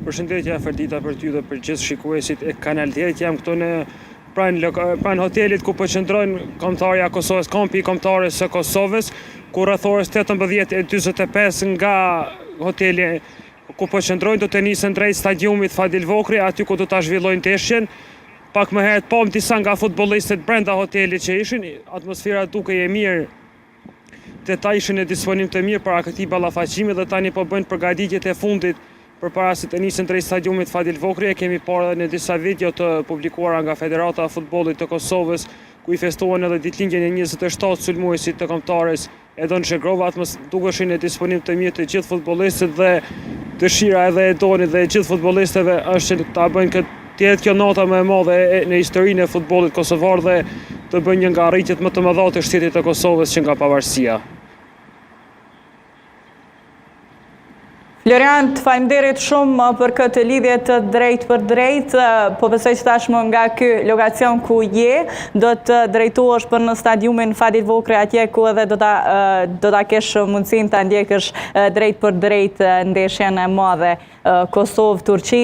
Përshëndetje Ferdita për ty dhe për gjithë shikuesit e Kanal 10. Jam këtu në pranë hotelit ku po qëndrojnë kombëtarja e Kosovës, kampi i kombëtarës së Kosovës, ku rreth orës 18:45 nga hoteli ku po qëndrojnë do të nisën drejt stadiumit Fadil Vokri, aty ku do ta zhvillojnë ndeshjen. Pak më herët pam disa nga futbollistët brenda hotelit që ishin, atmosfera dukej e mirë. Ata ishin e disponim të mirë para këtij ballafaqimi dhe tani po bëjnë përgatitjet e fundit përpara se të nisën drejt stadiumit Fadil Vokri. E kemi parë edhe në disa video të publikuara nga Federata e Futbollit të Kosovës, ku i festuan edhe ditëlindjen e 27 sulmuesit të kombëtares Edon Shegrova. Dukeshin e disponim të mirë të gjithë futbollistët dhe dëshira edhe e Edonit dhe e gjithë futbollistëve është që ta bëjnë të jetë kjo nota më e madhe në historinë e futbollit kosovar dhe të bëjnë një nga arritjet më të mëdha të shtetit të Kosovës që nga pavarësia. Florian, të faleminderit shumë për këtë lidhje të drejtë për drejtë. Po besoj që tashmë nga ky lokacion ku je, do të drejtohesh për në stadiumin Fadil Vokri, atje ku edhe do ta kesh mundësinë ta ndjekësh drejt për drejt ndeshjen e madhe Kosovë-Turqi.